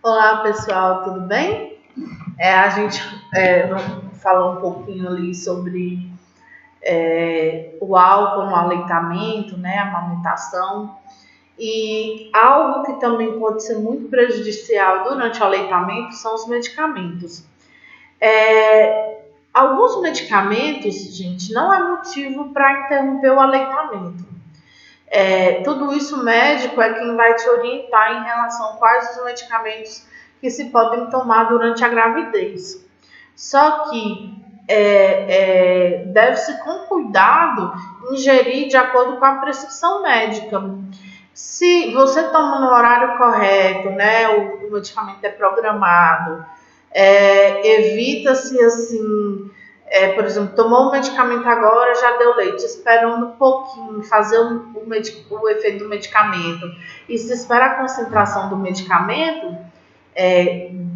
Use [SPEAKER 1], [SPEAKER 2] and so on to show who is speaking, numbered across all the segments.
[SPEAKER 1] Olá pessoal, tudo bem? A gente vamos falar um pouquinho ali sobre o álcool no aleitamento, né, a amamentação. E algo que também pode ser muito prejudicial durante o aleitamento são os medicamentos. Alguns medicamentos, gente, não é motivo para interromper o aleitamento. Tudo isso o médico é quem vai te orientar em relação a quais os medicamentos que se podem tomar durante a gravidez. Só que deve-se com cuidado ingerir de acordo com a prescrição médica. Se você toma no horário correto, né, o medicamento é programado, evita-se assim, por exemplo, tomou o medicamento agora, já deu leite, esperando um pouquinho, fazer o efeito do medicamento, e se espera a concentração do medicamento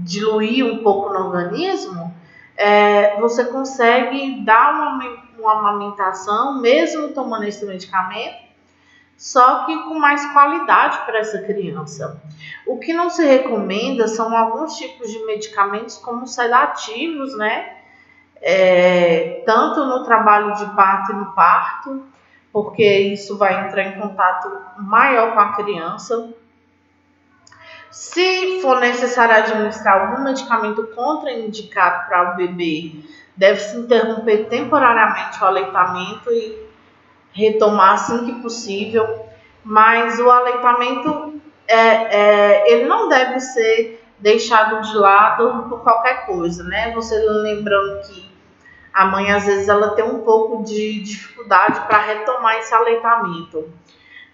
[SPEAKER 1] diluir um pouco no organismo, você consegue dar uma amamentação, mesmo tomando esse medicamento, só que com mais qualidade para essa criança. O que não se recomenda são alguns tipos de medicamentos como sedativos, né? Tanto no trabalho de parto e no parto, porque isso vai entrar em contato maior com a criança. Se for necessário administrar algum medicamento contraindicado para o bebê, deve-se interromper temporariamente o aleitamento e retomar assim que possível. Mas o aleitamento ele não deve ser deixado de lado por qualquer coisa, né? Você lembrando que a mãe às vezes ela tem um pouco de dificuldade para retomar esse aleitamento.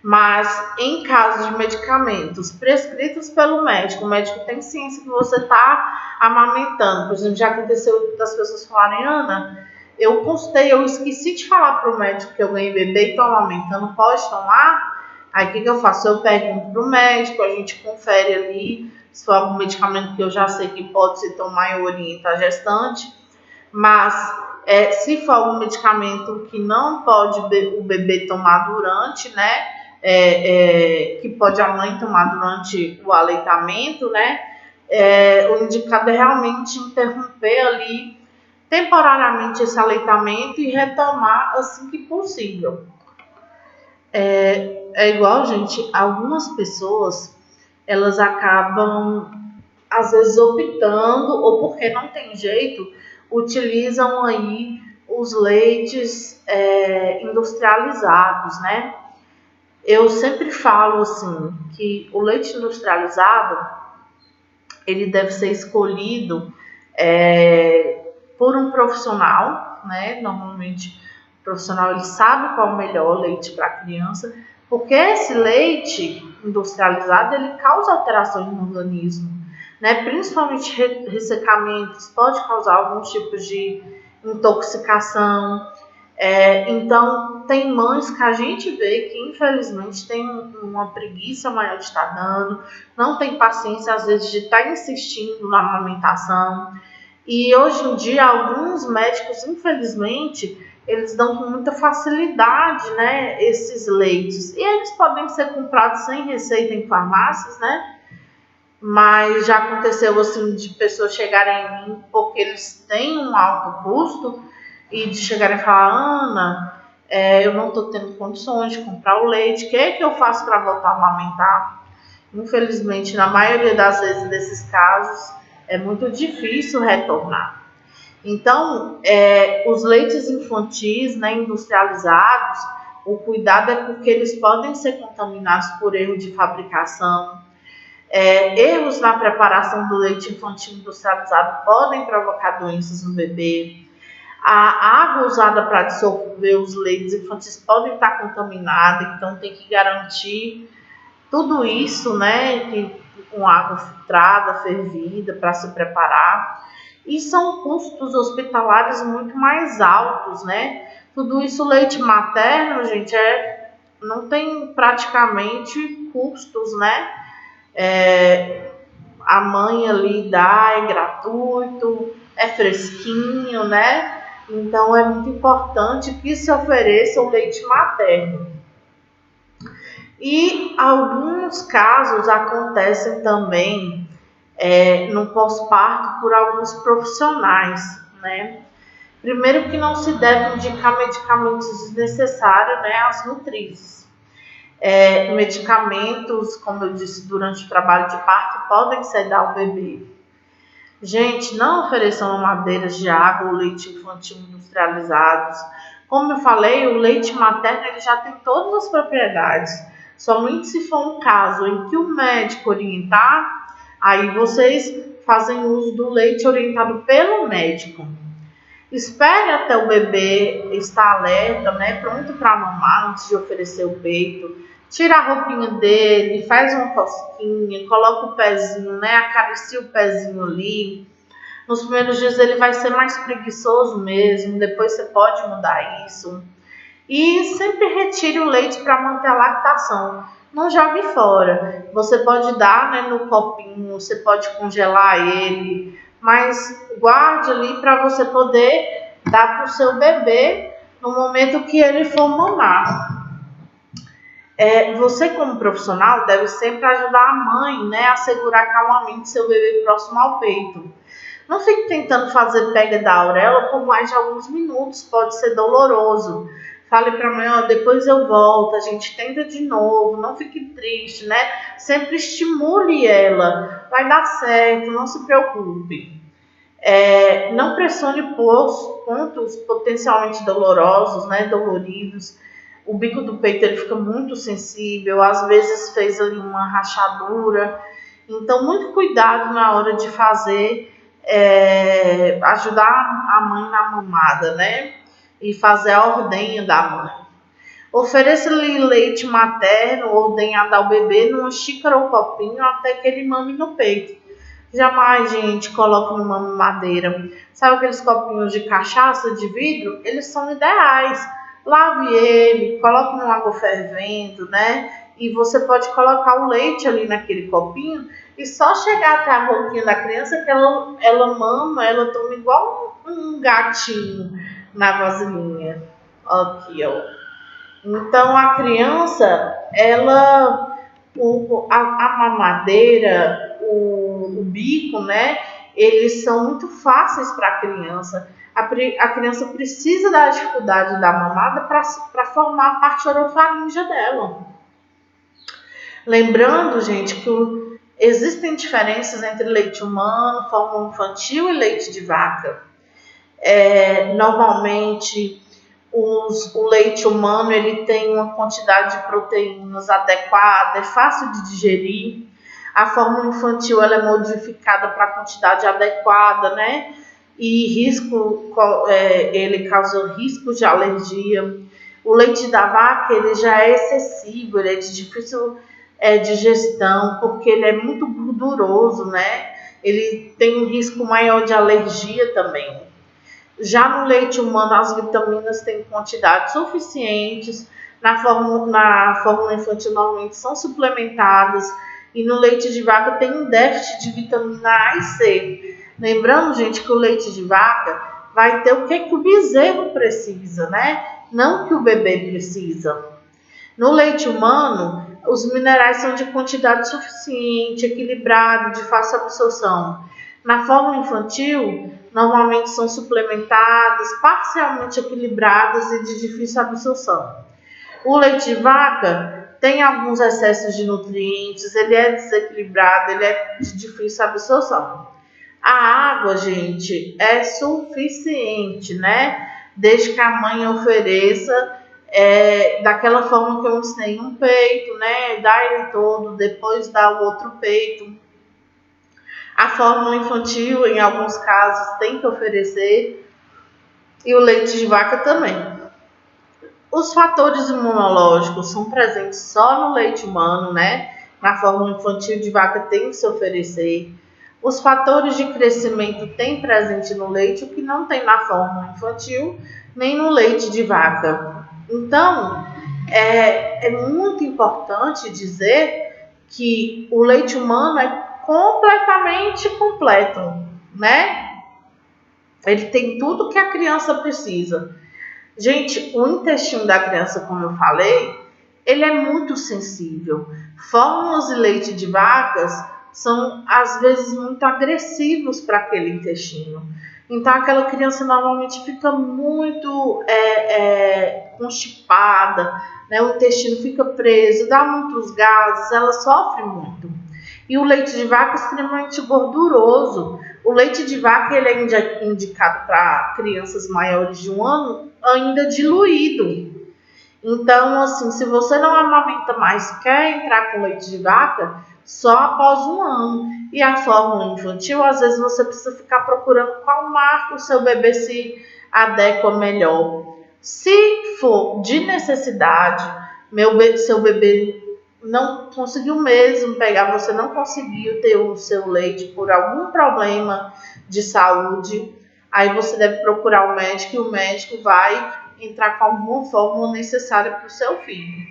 [SPEAKER 1] Mas em caso de medicamentos prescritos pelo médico, o médico tem ciência que você está amamentando. Por exemplo, já aconteceu das pessoas falarem: Ana, eu consultei, eu esqueci de falar para o médico que eu ganhei bebê e estou amamentando, pode tomar? Aí o que eu faço? Eu pergunto para o médico, a gente confere ali se for algum medicamento que eu já sei que pode se tomar, eu oriento a gestante. Mas se for algum medicamento que não pode o bebê tomar durante, né? Que pode a mãe tomar durante o aleitamento, né? O indicado é realmente interromper ali temporariamente esse aleitamento e retomar assim que possível. Igual, gente, algumas pessoas elas acabam às vezes optando, ou porque não tem jeito, utilizam aí os leites industrializados, né? Eu sempre falo assim que o leite industrializado ele deve ser escolhido por um profissional, né? Normalmente o profissional ele sabe qual é o melhor leite para a criança, porque esse leite industrializado ele causa alterações no organismo, né? Principalmente ressecamentos, pode causar alguns tipos de intoxicação. Então, tem mães que a gente vê que, infelizmente, tem uma preguiça maior de estar dando, não tem paciência, às vezes, de estar insistindo na amamentação. E, hoje em dia, alguns médicos, infelizmente, eles dão com muita facilidade, né, esses leites. E eles podem ser comprados sem receita em farmácias, né? Mas já aconteceu, assim, de pessoas chegarem em mim porque eles têm um alto custo e de chegarem e falar: Ana, eu não estou tendo condições de comprar o leite, o que é que eu faço para voltar a amamentar? Infelizmente, na maioria das vezes desses casos, é muito difícil retornar. Então, os leites infantis, né, industrializados, o cuidado é porque eles podem ser contaminados por erro de fabricação. Erros na preparação do leite infantil industrializado podem provocar doenças no bebê. A água usada para dissolver os leites infantis pode estar contaminada, então tem que garantir tudo isso, né, com água filtrada, fervida, para se preparar. E são custos hospitalares muito mais altos, né? Tudo isso, leite materno, gente, não tem praticamente custos, né? A mãe ali dá, é gratuito, é fresquinho, né? Então, é muito importante que se ofereça o leite materno. E alguns casos acontecem também no pós-parto por alguns profissionais, né? Primeiro que não se deve indicar medicamentos desnecessários, né, às nutrizes. Medicamentos, como eu disse, durante o trabalho de parto, podem sedar o bebê. Gente, não ofereçam mamadeiras de água ou leite infantil industrializados. Como eu falei, o leite materno ele já tem todas as propriedades. Somente se for um caso em que o médico orientar, aí vocês fazem uso do leite orientado pelo médico. Espere até o bebê estar alerta, né, pronto para mamar antes de oferecer o peito. Tira a roupinha dele, faz uma cosquinha, coloca o pezinho, né, acaricia o pezinho ali. Nos primeiros dias ele vai ser mais preguiçoso mesmo, depois você pode mudar isso. E sempre retire o leite para manter a lactação. Não jogue fora. Você pode dar, né, no copinho, você pode congelar ele, mas guarde ali para você poder dar para o seu bebê no momento que ele for mamar. Você como profissional deve sempre ajudar a mãe, né, a segurar calmamente seu bebê próximo ao peito. Não fique tentando fazer pega da auréola por mais de alguns minutos, pode ser doloroso. Fale para a mãe, depois eu volto, a gente tenta de novo, não fique triste, né? Sempre estimule ela, vai dar certo, não se preocupe. Não pressione por pontos potencialmente dolorosos, né? Doloridos. O bico do peito ele fica muito sensível, às vezes fez ali uma rachadura. Então, muito cuidado na hora de fazer, ajudar a mãe na mamada, né? E fazer a ordenha da mãe. Ofereça-lhe leite materno ordenhado ao bebê numa xícara ou copinho até que ele mame no peito. Jamais, gente, coloque numa mamadeira. Sabe aqueles copinhos de cachaça de vidro? Eles são ideais. Lave ele, coloque numa água fervendo, né? E você pode colocar o leite ali naquele copinho e só chegar até a boquinha da criança que ela mama, ela toma igual um gatinho na vasilhinha. Aqui, ó. Então a criança, a mamadeira, o bico, né? Eles são muito fáceis para a criança. A criança precisa da dificuldade da mamada para formar a parte orofaríngea dela. Lembrando, gente, que existem diferenças entre leite humano, fórmula infantil e leite de vaca. Normalmente, o leite humano ele tem uma quantidade de proteínas adequada, é fácil de digerir. A fórmula infantil ela é modificada para a quantidade adequada, né? E ele causa risco de alergia. O leite da vaca ele já é excessivo, ele é de difícil digestão, porque ele é muito gorduroso, né? Ele tem um risco maior de alergia também. Já no leite humano, as vitaminas têm quantidades suficientes. Na fórmula infantil, normalmente são suplementadas. E no leite de vaca tem um déficit de vitamina A e C. Lembrando, gente, que o leite de vaca vai ter o que o bezerro precisa, né? Não o que o bebê precisa. No leite humano, os minerais são de quantidade suficiente, equilibrado, de fácil absorção. Na fórmula infantil, normalmente são suplementadas, parcialmente equilibradas e de difícil absorção. O leite de vaca tem alguns excessos de nutrientes, ele é desequilibrado, ele é de difícil absorção. A água, gente, é suficiente, né? Desde que a mãe ofereça daquela forma que eu ensinei, um peito, né? Dá ele todo, depois dá o outro peito. A fórmula infantil, em alguns casos, tem que oferecer, e o leite de vaca também. Os fatores imunológicos são presentes só no leite humano, né? Na fórmula infantil de vaca tem que se oferecer. Os fatores de crescimento tem presente no leite, o que não tem na fórmula infantil, nem no leite de vaca. Então, é muito importante dizer que o leite humano é completamente completo, né? Ele tem tudo que a criança precisa. Gente, o intestino da criança, como eu falei, ele é muito sensível. Fórmulas e leite de vacas são às vezes muito agressivos para aquele intestino. Então aquela criança normalmente fica muito constipada, né? O intestino fica preso, dá muitos gases, ela sofre muito. E o leite de vaca é extremamente gorduroso. O leite de vaca ele é indicado para crianças maiores de 1 ano ainda diluído. Então, assim, se você não amamenta mais, quer entrar com leite de vaca, só após 1 ano. E a fórmula infantil, às vezes você precisa ficar procurando qual marca o seu bebê se adequa melhor. Se for de necessidade, seu bebê não conseguiu mesmo pegar, você não conseguiu ter o seu leite por algum problema de saúde, aí você deve procurar o médico e o médico vai entrar com alguma fórmula necessária para o seu filho.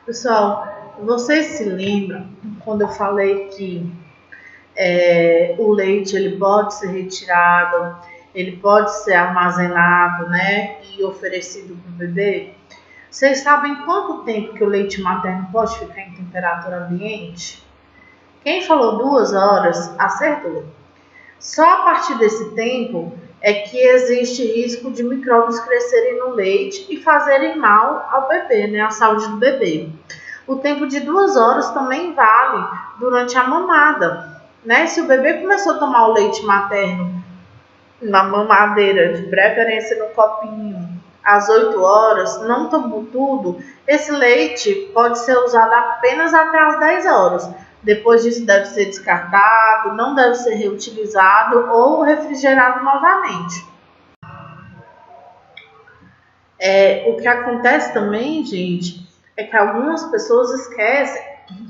[SPEAKER 1] Pessoal, vocês se lembram quando eu falei que o leite ele pode ser retirado, ele pode ser armazenado, né, e oferecido para o bebê? Vocês sabem quanto tempo que o leite materno pode ficar em temperatura ambiente? Quem falou 2 horas, acertou. Só a partir desse tempo é que existe risco de micróbios crescerem no leite e fazerem mal ao bebê, né, à saúde do bebê. O tempo de 2 horas também vale durante a mamada, né? Se o bebê começou a tomar o leite materno na mamadeira, de preferência no copinho, às 8 horas, não tomou tudo, esse leite pode ser usado apenas até às 10 horas. Depois disso deve ser descartado, não deve ser reutilizado ou refrigerado novamente. O que acontece também, gente, é que algumas pessoas esquecem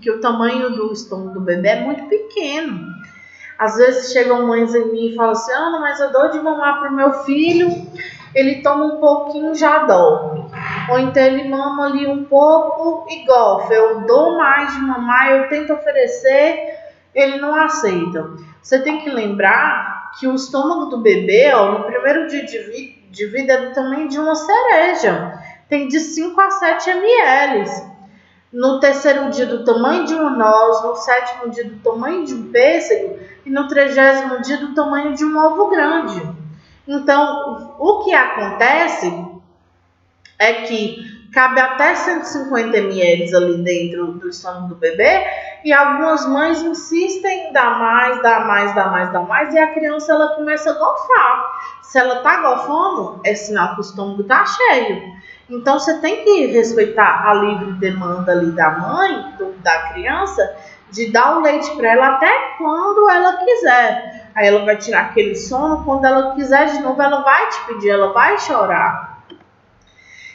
[SPEAKER 1] que o tamanho do estômago do bebê é muito pequeno. Às vezes chegam mães em mim e falam assim, Ana, mas eu dou de mamar para o meu filho, ele toma um pouquinho e já dorme. Ou então ele mama ali um pouco e golfa. Eu dou mais de mamar, eu tento oferecer, ele não aceita. Você tem que lembrar que o estômago do bebê, no primeiro dia de vida é do tamanho de uma cereja. Tem de 5 a 7 ml. No 3º dia do tamanho de uma noz, no 7º dia do tamanho de um pêssego e no 30º dia do tamanho de um ovo grande. Então, o que acontece é que cabe até 150 ml ali dentro do estômago do bebê e algumas mães insistem em dar mais e a criança ela começa a golfar. Se ela está golfando, é sinal que o estômago está cheio. Então, você tem que respeitar a livre demanda ali da mãe, da criança, de dar o leite para ela até quando ela quiser. Aí ela vai tirar aquele sono, quando ela quiser de novo, ela vai te pedir, ela vai chorar.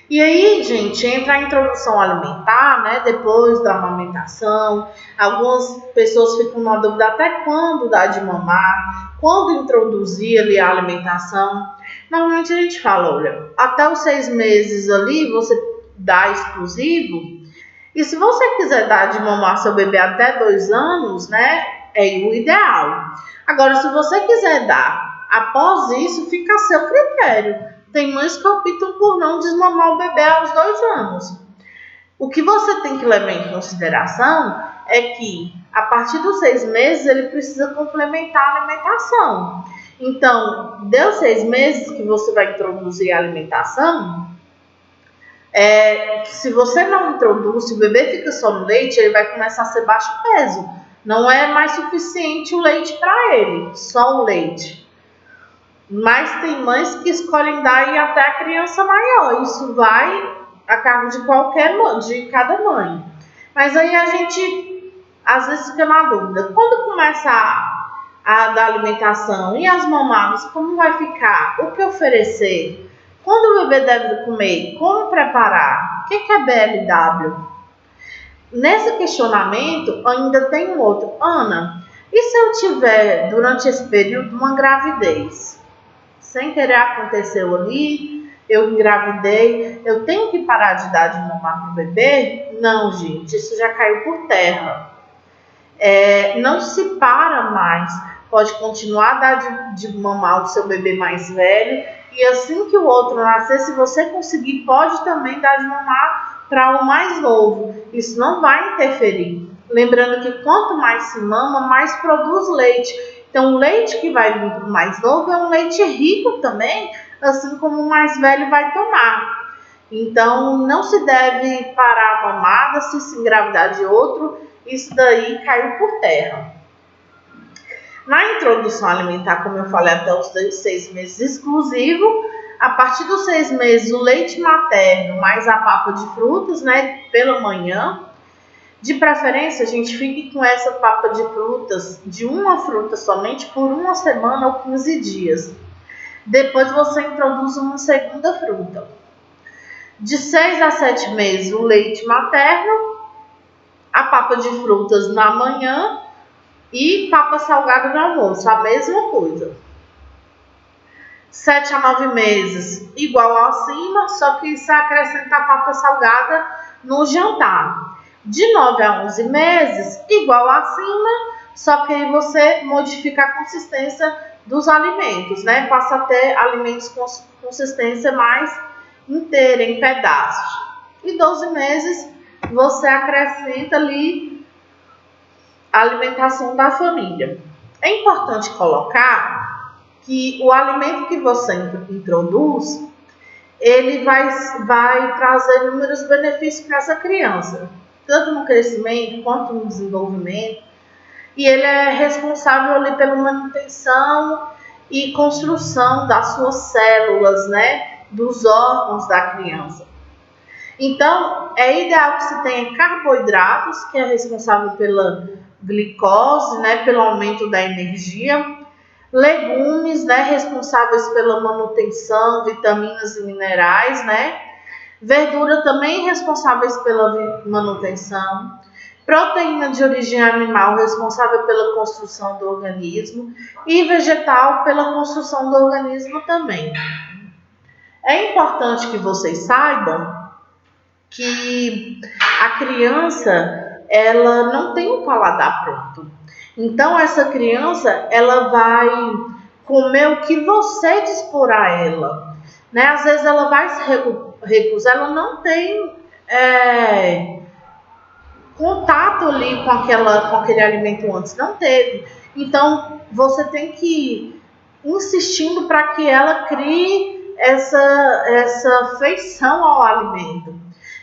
[SPEAKER 1] E aí, gente, entra a introdução alimentar, né, depois da amamentação. Algumas pessoas ficam na dúvida até quando dá de mamar, quando introduzir ali a alimentação. Normalmente a gente fala, olha, até os 6 meses ali você dá exclusivo. E se você quiser dar de mamar seu bebê até 2 anos, né, é o ideal. Agora, se você quiser dar após isso, fica a seu critério. Tem mães que optam por não desmamar o bebê aos 2 anos. O que você tem que levar em consideração é que, a partir dos 6 meses, ele precisa complementar a alimentação. Então, deu 6 meses que você vai introduzir a alimentação, se você não introduz, se o bebê fica só no leite, ele vai começar a ser baixo peso. Não é mais suficiente o leite para ele, só o leite. Mas tem mães que escolhem dar e até a criança maior. Isso vai a cargo de cada mãe. Mas aí a gente às vezes fica na dúvida. Quando começa a dar alimentação e as mamadas, como vai ficar? O que oferecer? Quando o bebê deve comer? Como preparar? O que é BLW? Nesse questionamento ainda tem um outro. Ana, e se eu tiver durante esse período uma gravidez? Sem querer aconteceu ali, eu engravidei, eu tenho que parar de dar de mamar para o bebê? Não, gente, isso já caiu por terra. Não se para mais, pode continuar a dar de mamar o seu bebê mais velho e assim que o outro nascer, se você conseguir, pode também dar de mamar para o mais novo. Isso não vai interferir. Lembrando que quanto mais se mama, mais produz leite. Então, o leite que vai vir para o mais novo é um leite rico também, assim como o mais velho vai tomar. Então, não se deve parar a mamada se engravidar de outro, isso daí caiu por terra. Na introdução alimentar, como eu falei, até os 6 meses exclusivo, a partir dos 6 meses, o leite materno mais a papa de frutas, né, pela manhã. De preferência, a gente fique com essa papa de frutas, de uma fruta somente, por uma semana ou 15 dias. Depois você introduz uma segunda fruta. De 6 a 7 meses, o leite materno, a papa de frutas na manhã e papa salgada no almoço, a mesma coisa. 7 a 9 meses, igual ao acima, só que você acrescenta a papa salgada no jantar. De 9 a 11 meses, igual acima, só que aí você modifica a consistência dos alimentos, né? Passa a ter alimentos com consistência mais inteira, em pedaços. E 12 meses, você acrescenta ali a alimentação da família. É importante colocar que o alimento que você introduz, ele vai trazer inúmeros benefícios para essa criança, tanto no crescimento quanto no desenvolvimento, e ele é responsável ali pela manutenção e construção das suas células, né, dos órgãos da criança. Então, é ideal que se tenha carboidratos, que é responsável pela glicose, né, pelo aumento da energia, legumes, né, responsáveis pela manutenção, vitaminas e minerais, né, verdura também responsáveis pela manutenção, proteína de origem animal responsável pela construção do organismo e vegetal pela construção do organismo também. É importante que vocês saibam que a criança, ela não tem um paladar pronto. Então, essa criança, ela vai comer o que você dispor a ela, né? Às vezes ela vai se recusar, ela não tem contato ali com aquele alimento antes, não teve. Então, você tem que ir insistindo para que ela crie essa feição ao alimento.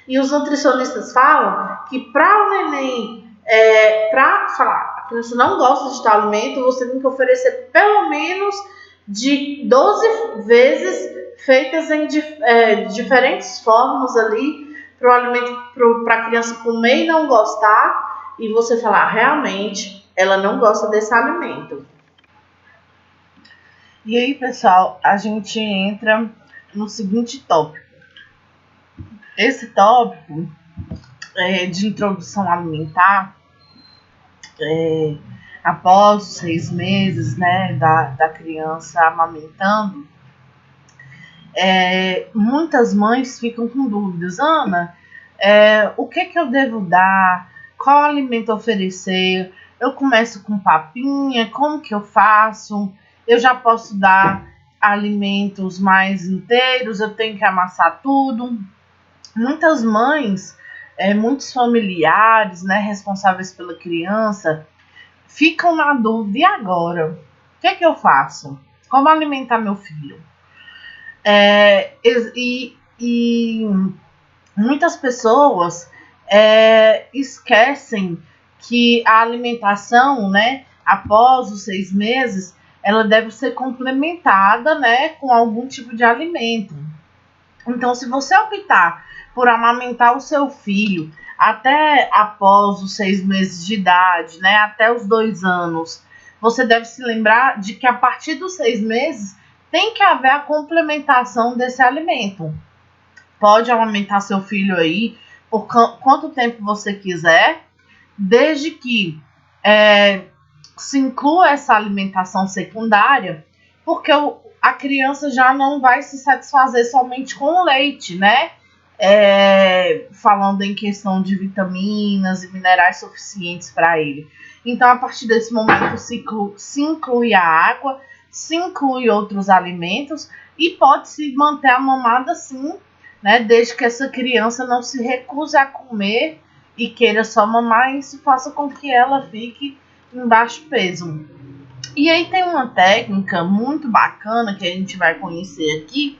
[SPEAKER 1] E os nutricionistas falam que para o neném, para falar, a criança não gosta de tal alimento, você tem que oferecer pelo menos de 12 vezes feitas em diferentes formas ali, para o alimento, para a criança comer e não gostar, e você falar, realmente, ela não gosta desse alimento. E aí, pessoal, a gente entra no seguinte tópico. Esse tópico de introdução alimentar, após os 6 meses, né, da criança amamentando, muitas mães ficam com dúvidas. Ana, o que eu devo dar? Qual alimento oferecer? Eu começo com papinha? Como que eu faço? Eu já posso dar alimentos mais inteiros? Eu tenho que amassar tudo? Muitas mães, muitos familiares, né, responsáveis pela criança, ficam na dúvida, e agora? O que eu faço? Como alimentar meu filho? E muitas pessoas esquecem que a alimentação, né, após os 6 meses, ela deve ser complementada, né, com algum tipo de alimento. Então, se você optar por amamentar o seu filho até após os 6 meses de idade, né, até os 2 anos, você deve se lembrar de que a partir dos 6 meses tem que haver a complementação desse alimento. Pode amamentar seu filho aí por quanto tempo você quiser, desde que se inclua essa alimentação secundária, porque a criança já não vai se satisfazer somente com o leite, né? Falando em questão de vitaminas e minerais suficientes para ele. Então, a partir desse momento, se inclui a água, se inclui outros alimentos e pode-se manter a mamada sim, né? Desde que essa criança não se recuse a comer e queira só mamar, isso faça com que ela fique em baixo peso. E aí tem uma técnica muito bacana que a gente vai conhecer aqui,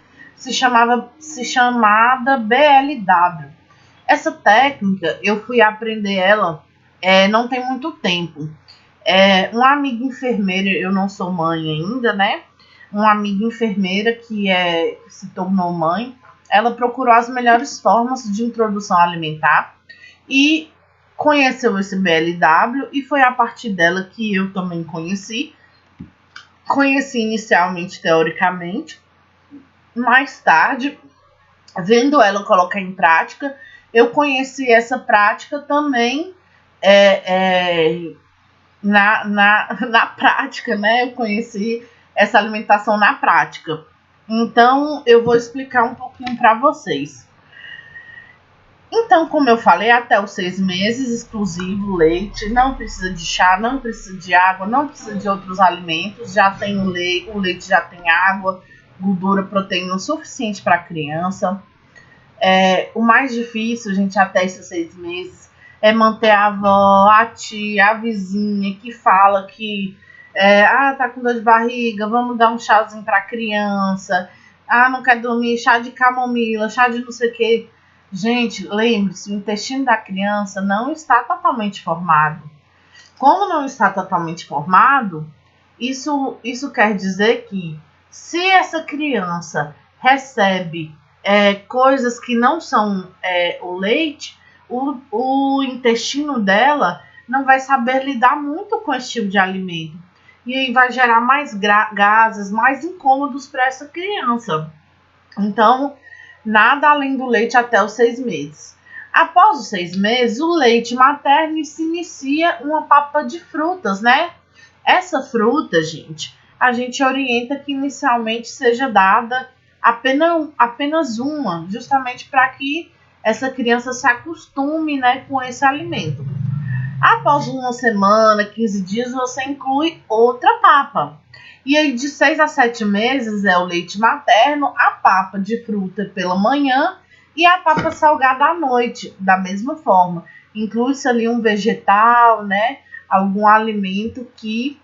[SPEAKER 1] chamada BLW. Essa técnica, eu fui aprender ela não tem muito tempo. Uma amiga enfermeira, eu não sou mãe ainda, né? Uma amiga enfermeira que se tornou mãe, ela procurou as melhores formas de introdução alimentar e conheceu esse BLW, e foi a partir dela que eu também conheci. Conheci inicialmente teoricamente, mais tarde, vendo ela colocar em prática, eu conheci essa prática também na prática, né? Eu conheci essa alimentação na prática. Então, eu vou explicar um pouquinho para vocês. Então, como eu falei, até os 6 meses, exclusivo leite, não precisa de chá, não precisa de água, não precisa de outros alimentos, já tem o leite já tem água, gordura, proteína o suficiente para a criança. O mais difícil, gente, até esses 6 meses, é manter a avó, a tia, a vizinha que fala que tá com dor de barriga, vamos dar um chazinho para a criança, não quer dormir, chá de camomila, chá de não sei o que. Gente, lembre-se, o intestino da criança não está totalmente formado. Como não está totalmente formado, isso quer dizer que se essa criança recebe coisas que não são o leite, o intestino dela não vai saber lidar muito com esse tipo de alimento. E aí vai gerar mais gases, mais incômodos para essa criança. Então, nada além do leite até os 6 meses. Após os 6 meses, o leite materno se inicia uma papa de frutas, né? Essa fruta, gente, a gente orienta que inicialmente seja dada apenas uma, justamente para que essa criança se acostume, né, com esse alimento. Após uma semana, 15 dias, você inclui outra papa. E aí, de 6 a 7 meses, é o leite materno, a papa de fruta pela manhã e a papa salgada à noite, da mesma forma. Inclui-se ali um vegetal, né? Algum alimento que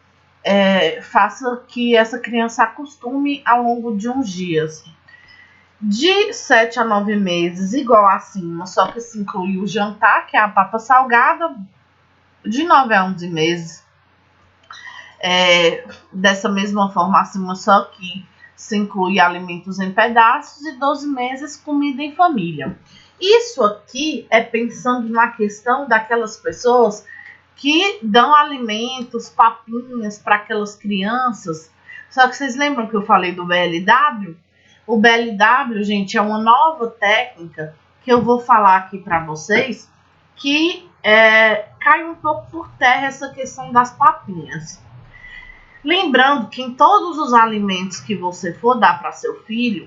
[SPEAKER 1] faça que essa criança acostume ao longo de uns dias. De 7 a 9 meses, igual acima, só que se inclui o jantar, que é a papa salgada. De 9 a 11 meses, dessa mesma forma acima, só que se inclui alimentos em pedaços, e 12 meses, comida em família. Isso aqui é pensando na questão daquelas pessoas que dão alimentos, papinhas para aquelas crianças. Só que vocês lembram que eu falei do BLW? O BLW, gente, é uma nova técnica que eu vou falar aqui para vocês, que cai um pouco por terra essa questão das papinhas. Lembrando que em todos os alimentos que você for dar para seu filho,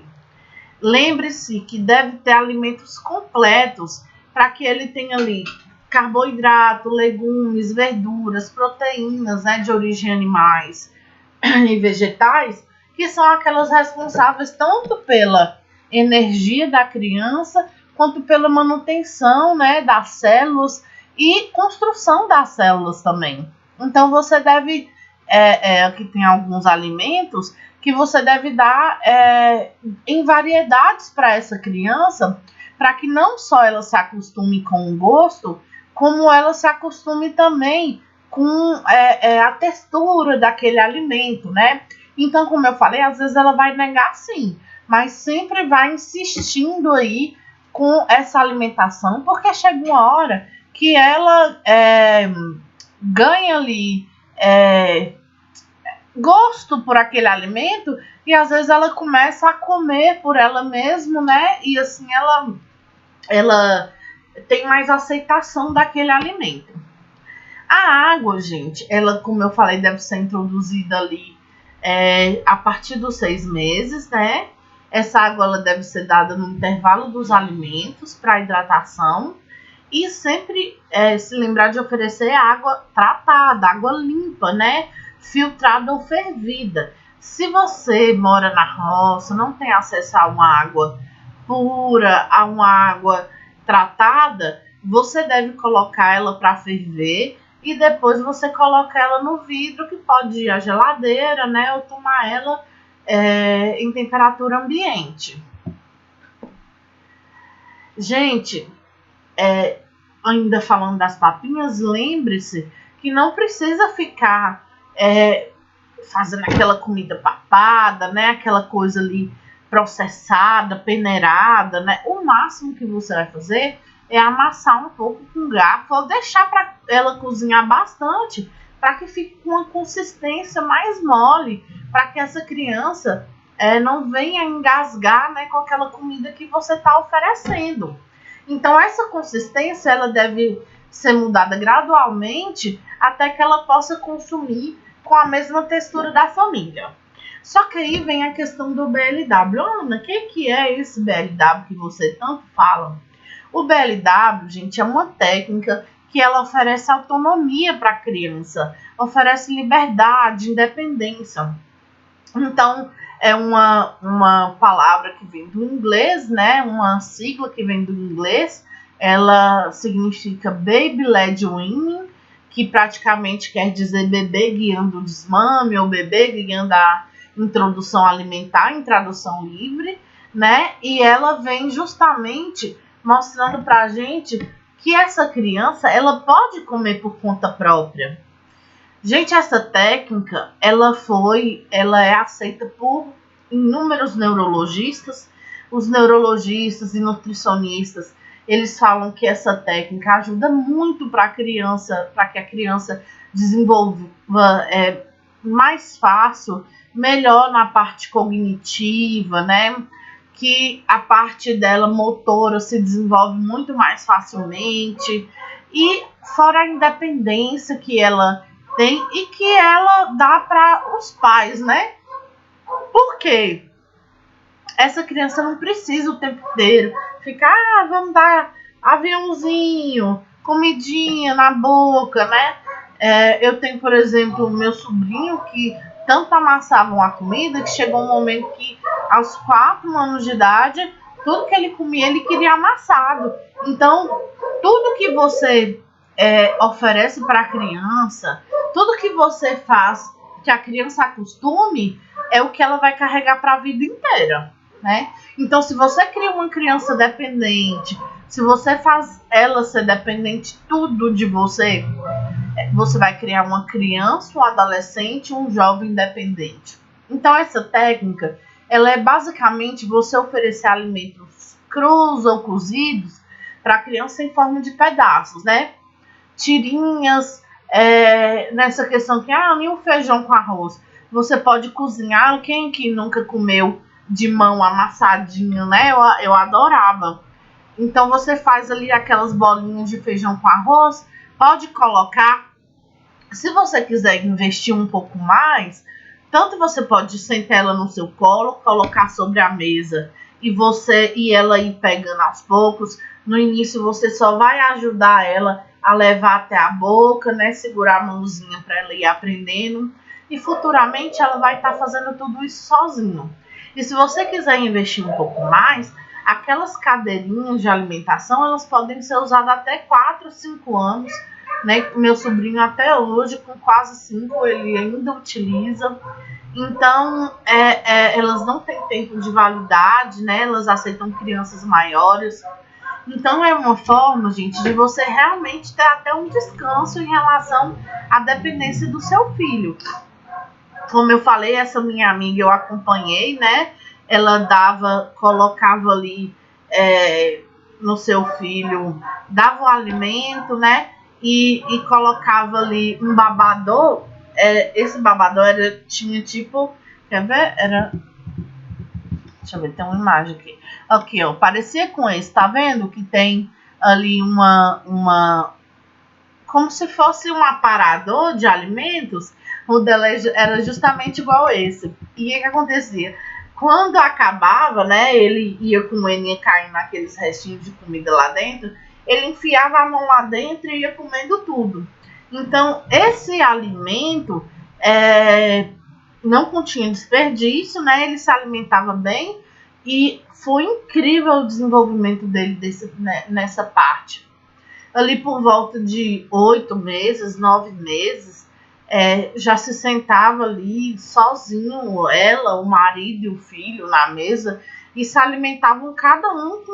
[SPEAKER 1] lembre-se que deve ter alimentos completos para que ele tenha ali carboidrato, legumes, verduras, proteínas, né, de origem animais e vegetais, que são aquelas responsáveis tanto pela energia da criança quanto pela manutenção, né, das células e construção das células também. Então você deve, aqui tem alguns alimentos que você deve dar em variedades para essa criança, para que não só ela se acostume com o gosto, como ela se acostume também com a textura daquele alimento, né? Então, como eu falei, às vezes ela vai negar sim, mas sempre vai insistindo aí com essa alimentação, porque chega uma hora que ela ganha ali gosto por aquele alimento, e às vezes ela começa a comer por ela mesma, né? E assim ela tem mais aceitação daquele alimento. A água, gente, ela, como eu falei, deve ser introduzida ali a partir dos 6 meses, né? Essa água ela deve ser dada no intervalo dos alimentos para hidratação, e sempre se lembrar de oferecer água tratada, água limpa, né? Filtrada ou fervida. Se você mora na roça, não tem acesso a uma água pura, a uma água tratada, você deve colocar ela para ferver e depois você coloca ela no vidro, que pode ir à geladeira, né, ou tomar ela em temperatura ambiente. Gente, ainda falando das papinhas, lembre-se que não precisa ficar fazendo aquela comida papada, né, aquela coisa ali processada, peneirada, né. O máximo que você vai fazer é amassar um pouco com garfo ou deixar para ela cozinhar bastante, para que fique com uma consistência mais mole, para que essa criança não venha engasgar, né, com aquela comida que você está oferecendo. Então essa consistência ela deve ser mudada gradualmente até que ela possa consumir com a mesma textura da família. Só que aí vem a questão do BLW. Ana, o que é esse BLW que você tanto fala? O BLW, gente, é uma técnica que ela oferece autonomia para a criança, oferece liberdade, independência. Então, é uma palavra que vem do inglês, né? Uma sigla que vem do inglês. Ela significa Baby Led Weaning, que praticamente quer dizer bebê guiando o desmame ou bebê guiando a introdução alimentar, em tradução livre, né? E ela vem justamente mostrando pra gente que essa criança, ela pode comer por conta própria. Gente, essa técnica, ela é aceita por inúmeros neurologistas. Os neurologistas e nutricionistas, eles falam que essa técnica ajuda muito para que a criança desenvolva mais fácil, melhor na parte cognitiva, né? Que a parte dela motora se desenvolve muito mais facilmente. E fora a independência que ela tem e que ela dá para os pais, né? Por quê? Essa criança não precisa o tempo inteiro ficar, vamos dar aviãozinho, comidinha na boca, né? Eu tenho, por exemplo, meu sobrinho que tanto amassavam a comida que chegou um momento que aos 4 anos de idade, tudo que ele comia ele queria amassado. Então, tudo que você oferece para a criança, tudo que você faz que a criança acostume, é o que ela vai carregar para a vida inteira, né? Então, se você cria uma criança dependente, se você faz ela ser dependente tudo de você, você vai criar uma criança, um adolescente, um jovem dependente. Então, essa técnica, ela é basicamente você oferecer alimentos crus ou cozidos para a criança em forma de pedaços, né? Tirinhas, nessa questão que, nem um feijão com arroz. Você pode cozinhar, quem que nunca comeu de mão amassadinho, né? Eu adorava. Então, você faz ali aquelas bolinhas de feijão com arroz, pode colocar. Se você quiser investir um pouco mais, tanto você pode sentar ela no seu colo, colocar sobre a mesa e ela ir pegando aos poucos. No início você só vai ajudar ela a levar até a boca, né? Segurar a mãozinha para ela ir aprendendo. E futuramente ela vai estar fazendo tudo isso sozinho. E se você quiser investir um pouco mais, aquelas cadeirinhas de alimentação, elas podem ser usadas até 4, 5 anos. Né? Meu sobrinho até hoje, com quase 5, ele ainda utiliza. Então, elas não têm tempo de validade, né? Elas aceitam crianças maiores. Então, é uma forma, gente, de você realmente ter até um descanso em relação à dependência do seu filho. Como eu falei, essa minha amiga eu acompanhei, né? Ela colocava ali no seu filho, dava o alimento, né? E colocava ali um babador. Esse babador tinha tipo, quer ver? Deixa eu ver, tem uma imagem aqui. Aqui, ó, parecia com esse, tá vendo? Que tem ali como se fosse um aparador de alimentos. O dela era justamente igual esse. E o que acontecia? Quando acabava, né, ele ia comendo e ia caindo naqueles restinhos de comida lá dentro, ele enfiava a mão lá dentro e ia comendo tudo. Então, esse alimento não continha desperdício, né? Ele se alimentava bem e foi incrível o desenvolvimento dele nessa parte. ali por volta de 8 meses, 9 meses, já se sentava ali sozinho, ela, o marido e o filho na mesa, e se alimentavam cada um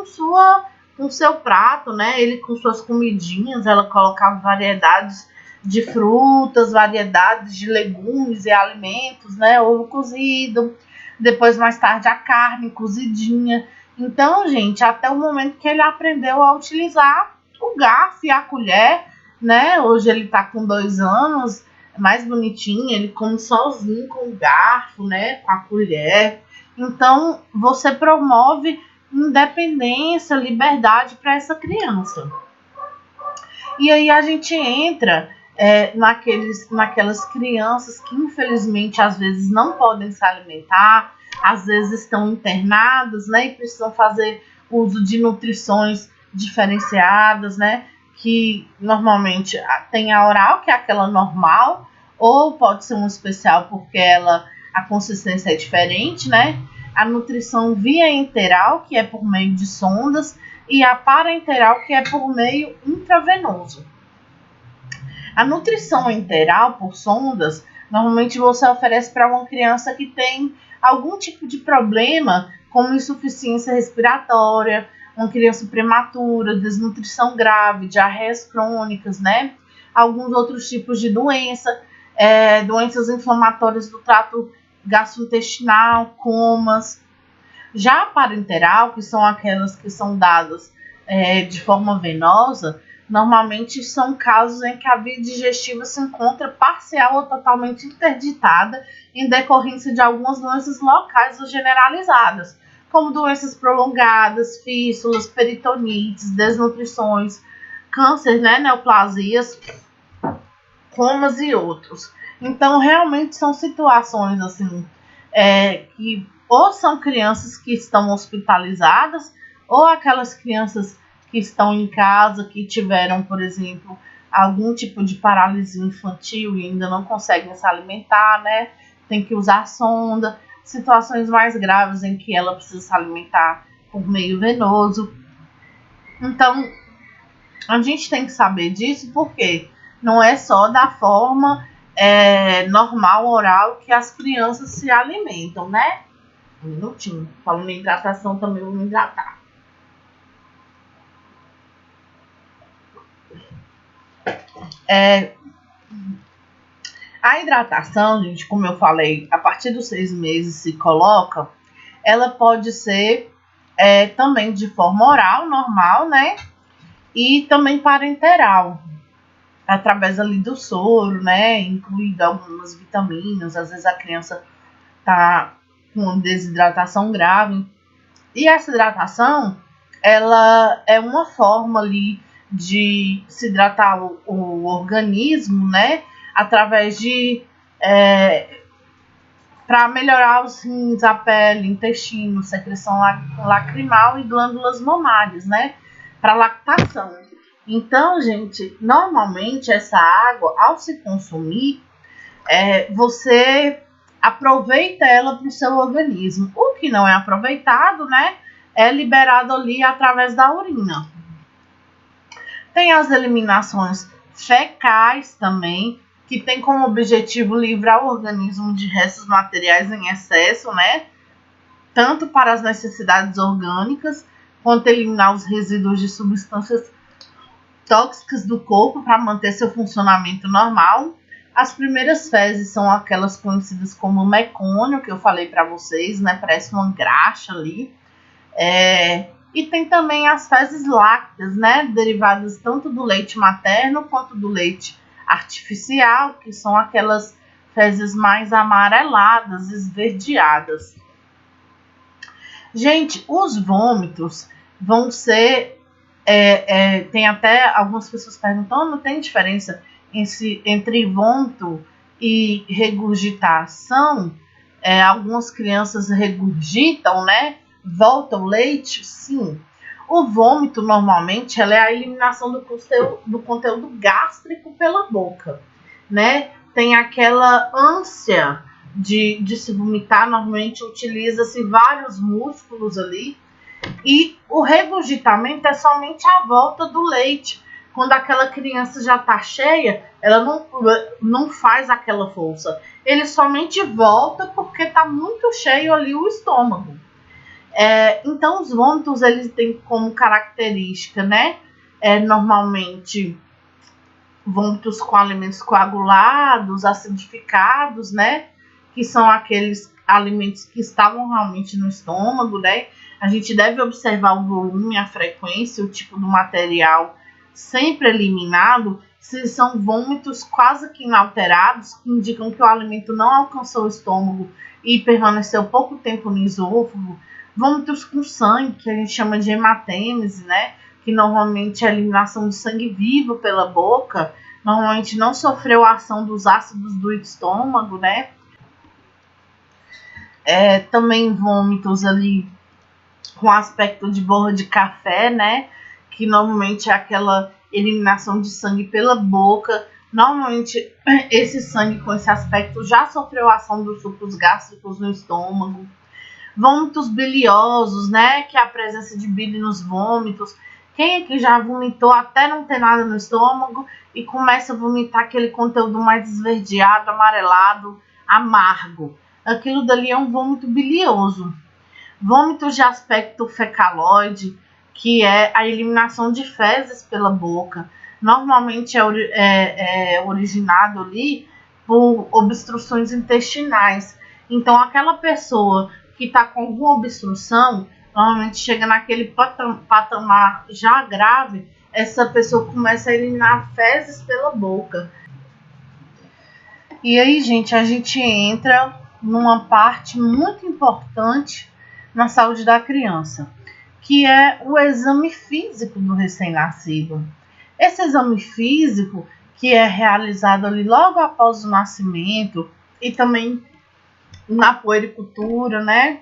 [SPEAKER 1] com seu prato, né? Ele com suas comidinhas, ela colocava variedades de frutas, variedades de legumes e alimentos, né? Ovo cozido, depois mais tarde a carne cozidinha. Então, gente, até o momento que ele aprendeu a utilizar o garfo e a colher, né? Hoje ele tá com 2 anos, é mais bonitinho, ele come sozinho com o garfo, né? Com a colher. Então, você promove independência, liberdade para essa criança. E aí a gente entra naquelas crianças que infelizmente às vezes não podem se alimentar, às vezes estão internadas, né, e precisam fazer uso de nutrições diferenciadas, né, que normalmente tem a oral, que é aquela normal, ou pode ser um especial porque a consistência é diferente, né, a nutrição via enteral, que é por meio de sondas, e a parenteral, que é por meio intravenoso. A nutrição enteral por sondas, normalmente você oferece para uma criança que tem algum tipo de problema, como insuficiência respiratória, uma criança prematura, desnutrição grave, diarreias crônicas, né? Alguns outros tipos de doença, doenças inflamatórias do trato gastrointestinal, comas. Já a parenteral, que são aquelas que são dadas de forma venosa, normalmente são casos em que a via digestiva se encontra parcial ou totalmente interditada em decorrência de algumas doenças locais ou generalizadas, como doenças prolongadas, fístulas, peritonites, desnutrições, câncer, né, neoplasias, comas e outros. Então, realmente são situações assim que ou são crianças que estão hospitalizadas, ou aquelas crianças que estão em casa, que tiveram, por exemplo, algum tipo de paralisia infantil e ainda não conseguem se alimentar, né? Tem que usar sonda. Situações mais graves em que ela precisa se alimentar por meio venoso. Então, a gente tem que saber disso porque não é só da forma normal, oral, que as crianças se alimentam, né? Um minutinho. Falando em hidratação, também vou me hidratar. A hidratação, gente, como eu falei, a partir dos 6 meses se coloca, ela pode ser também de forma oral, normal, né? E também parenteral, através ali do soro, né? Incluído algumas vitaminas, às vezes a criança tá com desidratação grave. E essa hidratação, ela é uma forma ali de se hidratar o organismo, né? Através de para melhorar os rins, a pele, intestino, secreção lacrimal e glândulas mamárias, né? Para lactação. Então, gente, normalmente essa água, ao se consumir, você aproveita ela para o seu organismo. O que não é aproveitado, né, é liberado ali através da urina. Tem as eliminações fecais também, que tem como objetivo livrar o organismo de restos materiais em excesso, né, tanto para as necessidades orgânicas, quanto eliminar os resíduos de substâncias tóxicas do corpo para manter seu funcionamento normal. As primeiras fezes são aquelas conhecidas como mecônio, que eu falei para vocês, né? Parece uma graxa ali. E tem também as fezes lácteas, né? Derivadas tanto do leite materno quanto do leite artificial, que são aquelas fezes mais amareladas, esverdeadas. Gente, os vômitos vão ser... tem até algumas pessoas perguntando, não tem diferença entre vômito e regurgitação? Algumas crianças regurgitam, né? Volta o leite? Sim. O vômito, normalmente, é a eliminação do conteúdo gástrico pela boca, né? Tem aquela ânsia de se vomitar, normalmente utiliza-se vários músculos ali, e o regurgitamento é somente a volta do leite quando aquela criança já está cheia, ela não faz aquela força. Ele somente volta porque está muito cheio ali o estômago. Então, os vômitos, eles têm como característica, né? Normalmente, vômitos com alimentos coagulados, acidificados, né? Que são aqueles alimentos que estavam realmente no estômago, né? A gente deve observar o volume, a frequência, o tipo do material sempre eliminado. Se são vômitos quase que inalterados, que indicam que o alimento não alcançou o estômago e permaneceu pouco tempo no esôfago. Vômitos com sangue, que a gente chama de hematêmese, né? Que normalmente é a eliminação de sangue vivo pela boca, normalmente não sofreu a ação dos ácidos do estômago, né? Também vômitos ali com aspecto de borra de café, né? Que normalmente é aquela eliminação de sangue pela boca. Normalmente esse sangue com esse aspecto já sofreu a ação dos sucos gástricos no estômago. Vômitos biliosos, né? Que é a presença de bile nos vômitos. Quem aqui já vomitou até não ter nada no estômago e começa a vomitar aquele conteúdo mais esverdeado, amarelado, amargo? Aquilo dali é um vômito bilioso. Vômitos de aspecto fecaloide, que é a eliminação de fezes pela boca. Normalmente é originado ali por obstruções intestinais. Então, aquela pessoa que está com alguma obstrução, normalmente chega naquele patamar já grave, essa pessoa começa a eliminar fezes pela boca. E aí, gente, a gente entra numa parte muito importante na saúde da criança, que é o exame físico do recém-nascido. Esse exame físico, que é realizado ali logo após o nascimento e também na puericultura, né?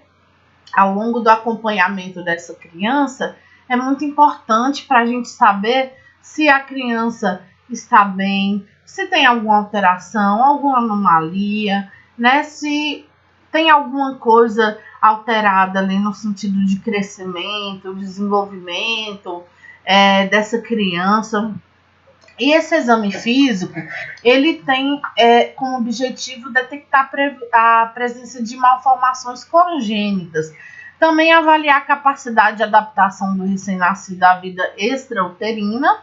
[SPEAKER 1] Ao longo do acompanhamento dessa criança, é muito importante para a gente saber se a criança está bem, se tem alguma alteração, alguma anomalia, né? Se tem alguma coisa alterada ali no sentido de crescimento, desenvolvimento dessa criança. E esse exame físico, ele tem como objetivo detectar a presença de malformações congênitas. Também avaliar a capacidade de adaptação do recém-nascido à vida extrauterina,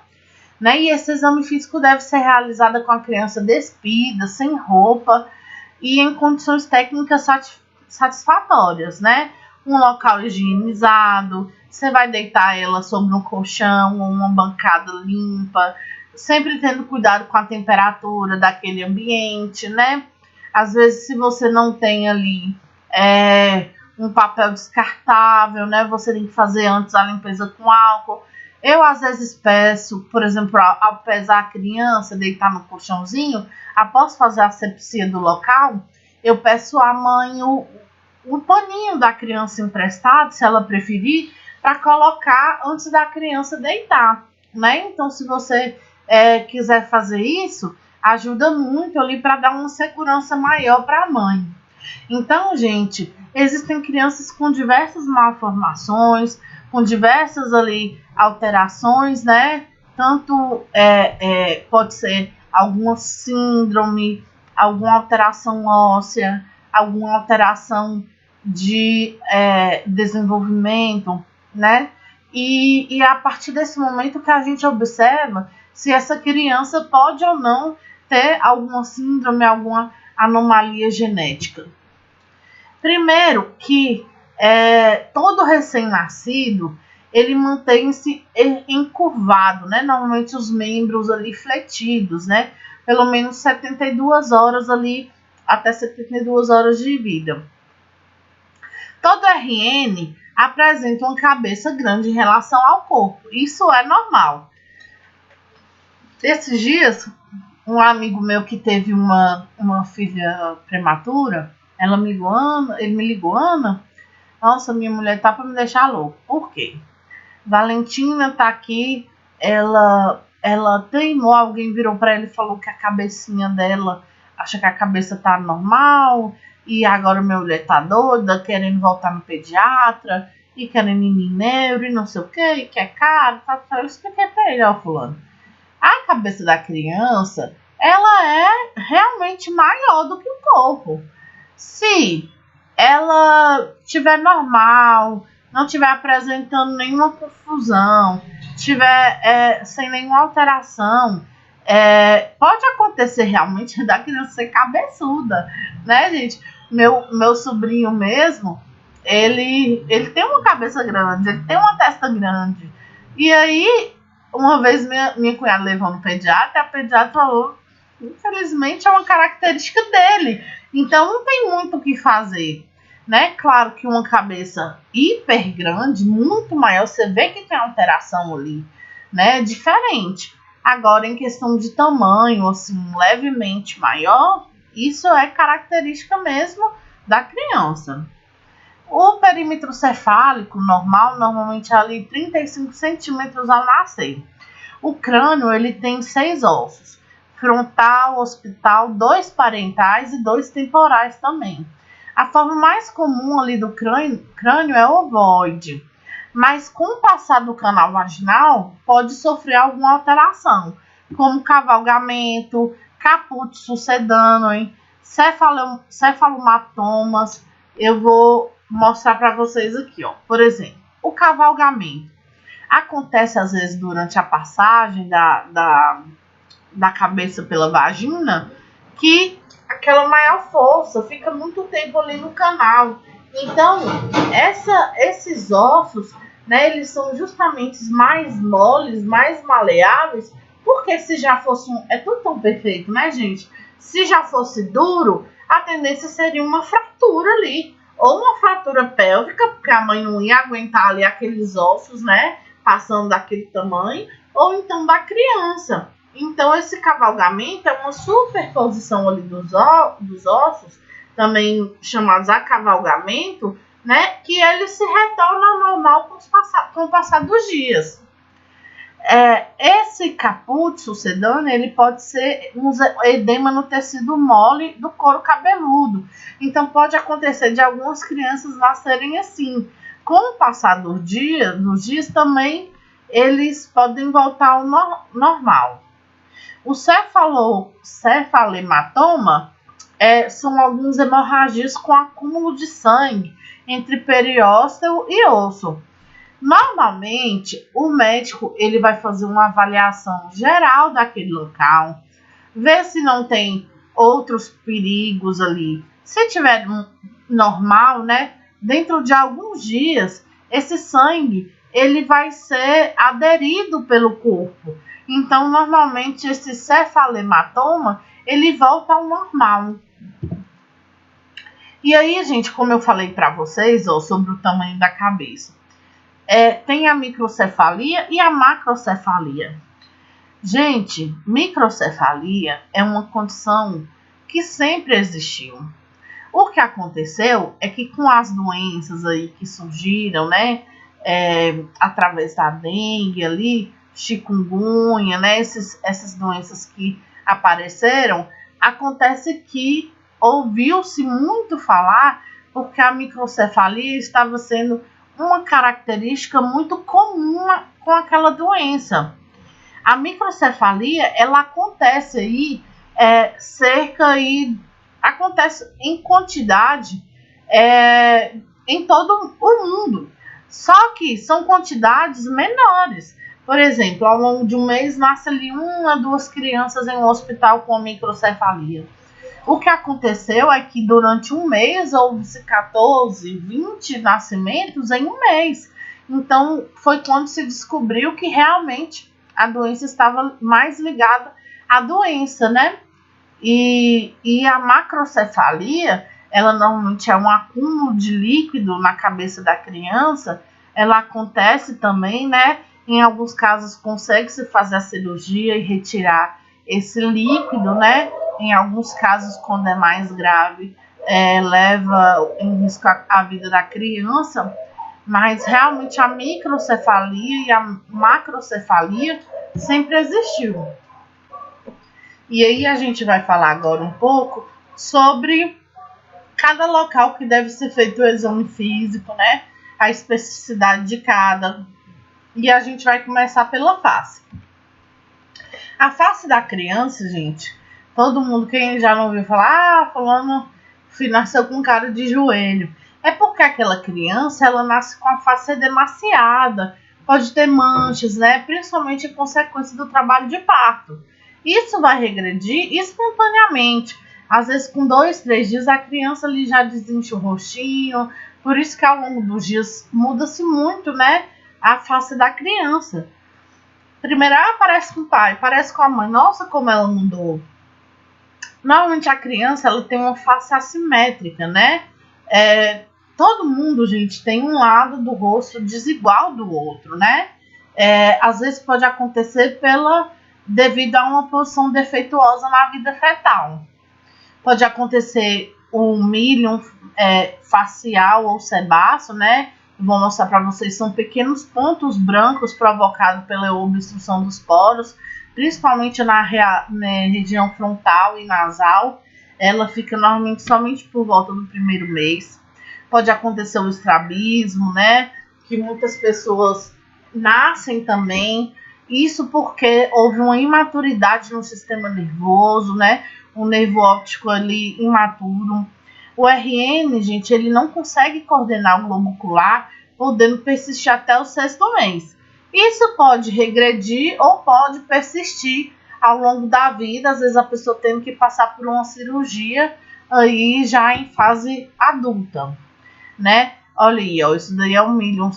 [SPEAKER 1] né? E esse exame físico deve ser realizado com a criança despida, sem roupa e em condições técnicas satisfatórias, né? Um local higienizado, você vai deitar ela sobre um colchão ou uma bancada limpa, sempre tendo cuidado com a temperatura daquele ambiente, né? Às vezes, se você não tem ali um papel descartável, né? Você tem que fazer antes a limpeza com álcool. Eu, às vezes, peço, por exemplo, ao pesar a criança, deitar no colchãozinho, após fazer a asepsia do local, eu peço à mãe o paninho da criança emprestado, se ela preferir, para colocar antes da criança deitar, né? Então, se você quiser fazer isso, ajuda muito ali para dar uma segurança maior para a mãe. Então, gente, existem crianças com diversas malformações, com diversas ali alterações, né? Tanto pode ser alguma síndrome, alguma alteração óssea, alguma alteração de desenvolvimento, né? E a partir desse momento que a gente observa se essa criança pode ou não ter alguma síndrome, alguma anomalia genética. Primeiro que todo recém-nascido, ele mantém-se encurvado, né? Normalmente os membros ali fletidos, né? Pelo menos 72 horas ali, até 72 horas de vida. Todo RN apresenta uma cabeça grande em relação ao corpo. Isso é normal. Esses dias, um amigo meu que teve uma filha prematura, ele me ligou, Ana, nossa, minha mulher tá para me deixar louco. Por quê? Valentina tá aqui, ela teimou, alguém virou para ela e falou que a cabecinha dela, acha que a cabeça tá normal, e agora minha mulher tá doida, querendo voltar no pediatra, e querendo ir em neuro, e não sei o que, que é caro, tá. Eu expliquei pra ele, ó, fulano. A cabeça da criança, ela é realmente maior do que o corpo. Se ela estiver normal, não estiver apresentando nenhuma confusão, estiver sem nenhuma alteração, pode acontecer realmente da criança ser cabeçuda, né, gente? Meu sobrinho mesmo, ele tem uma cabeça grande, ele tem uma testa grande. E aí, uma vez minha cunhada levou no pediatra, e a pediatra falou, infelizmente é uma característica dele. Então não tem muito o que fazer, né? Claro que uma cabeça hiper grande, muito maior, você vê que tem alteração ali, né? Diferente. Agora, em questão de tamanho, assim, levemente maior, isso é característica mesmo da criança. O perímetro cefálico normal, normalmente é ali 35 centímetros ao nascer. O crânio, ele tem 6 ossos. Frontal, occipital, 2 parentais e 2 temporais também. A forma mais comum ali do crânio é ovoide, mas com o passar do canal vaginal pode sofrer alguma alteração, como cavalgamento, caput sucedâneo, cefalomatomas. Eu vou mostrar para vocês aqui, ó. Por exemplo, o cavalgamento acontece às vezes durante a passagem da cabeça pela vagina, que aquela maior força fica muito tempo ali no canal. Então, esses ossos, né, eles são justamente mais moles, mais maleáveis, porque se já fosse é tudo tão perfeito, né, gente? Se já fosse duro, a tendência seria uma fratura ali, ou uma fratura pélvica, porque a mãe não ia aguentar ali aqueles ossos, né, passando daquele tamanho, ou então da criança. Então, esse cavalgamento é uma superposição ali dos ossos, também chamados acavalgamento, né, que ele se retorna ao normal com o passar dos dias. Esse caput sucedâneo, ele pode ser um edema no tecido mole do couro cabeludo. Então, pode acontecer de algumas crianças nascerem assim. Com o passar dos dias também, eles podem voltar ao normal. O cefalematoma são alguns hemorragias com acúmulo de sangue entre periósteo e osso. Normalmente, o médico ele vai fazer uma avaliação geral daquele local, ver se não tem outros perigos ali. Se tiver normal, né, dentro de alguns dias, esse sangue ele vai ser aderido pelo corpo. Então, normalmente, esse cefalematoma, ele volta ao normal. E aí, gente, como eu falei para vocês, ó, sobre o tamanho da cabeça, tem a microcefalia e a macrocefalia. Gente, microcefalia é uma condição que sempre existiu. O que aconteceu é que com as doenças aí que surgiram, né, através da dengue ali, chikungunya, né, essas doenças que apareceram, acontece que ouviu-se muito falar porque a microcefalia estava sendo uma característica muito comum com aquela doença. A microcefalia, ela acontece aí acontece em quantidade em todo o mundo. Só que são quantidades menores. Por exemplo, ao longo de um mês nasce ali 1 a 2 crianças em um hospital com microcefalia. O que aconteceu é que durante um mês houve 14, 20 nascimentos em um mês. Então, foi quando se descobriu que realmente a doença estava mais ligada à doença, né? E a macrocefalia, ela normalmente é um acúmulo de líquido na cabeça da criança. Ela acontece também, né? Em alguns casos, consegue-se fazer a cirurgia e retirar esse líquido, né? Em alguns casos, quando é mais grave, leva em risco a vida da criança. Mas realmente a microcefalia e a macrocefalia sempre existiu. E aí a gente vai falar agora um pouco sobre cada local que deve ser feito o exame físico, né? A especificidade de cada. E a gente vai começar pela face. A face da criança, gente, todo mundo, quem já não ouviu falar, fulano nasceu com cara de joelho. É porque aquela criança, ela nasce com a face edemaciada, pode ter manchas, né? Principalmente em consequência do trabalho de parto. Isso vai regredir espontaneamente. Às vezes, com 2, 3 dias, a criança ali já desincha o rostinho. Por isso que ao longo dos dias muda-se muito, né? A face da criança. Primeiro, parece com o pai, parece com a mãe. Nossa, como ela mudou. Normalmente a criança, ela tem uma face assimétrica, né? Todo mundo, gente, tem um lado do rosto desigual do outro, né? Às vezes pode acontecer devido a uma posição defeituosa na vida fetal. Pode acontecer o milho facial ou sebáceo, né? Vou mostrar para vocês, são pequenos pontos brancos provocados pela obstrução dos poros, principalmente na região frontal e nasal. Ela fica normalmente somente por volta do primeiro mês. Pode acontecer o estrabismo, né? Que muitas pessoas nascem também. Isso porque houve uma imaturidade no sistema nervoso, né? O nervo óptico ali imaturo. O RN, gente, ele não consegue coordenar o globo ocular, podendo persistir até o 6º mês. Isso pode regredir ou pode persistir ao longo da vida, às vezes a pessoa tendo que passar por uma cirurgia aí já em fase adulta, né? Olha aí, ó, isso daí é um milho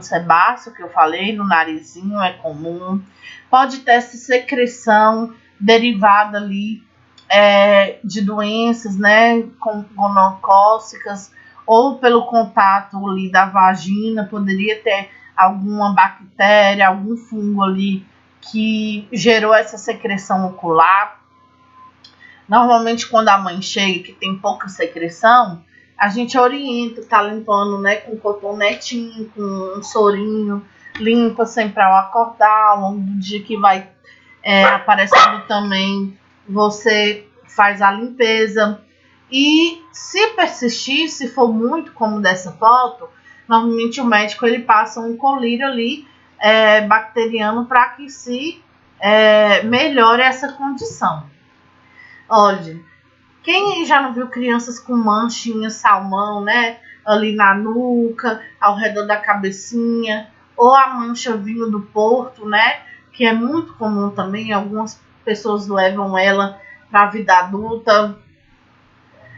[SPEAKER 1] sebáceo que eu falei, no narizinho é comum. Pode ter essa secreção derivada ali de doenças, né, gonocócicas, ou pelo contato ali da vagina, poderia ter alguma bactéria, algum fungo ali que gerou essa secreção ocular. Normalmente quando a mãe chega que tem pouca secreção, a gente orienta, tá limpando, né, com cotonetinho, com um sorinho, limpa sempre ao acordar, ao longo do dia que vai aparecendo também, você faz a limpeza. E se persistir, se for muito como dessa foto, normalmente o médico ele passa um colírio ali bacteriano para que se melhore essa condição. Olha, quem já não viu crianças com manchinhas salmão, né? Ali na nuca, ao redor da cabecinha, ou a mancha vinho do Porto, né? Que é muito comum também, algumas pessoas levam ela para a vida adulta.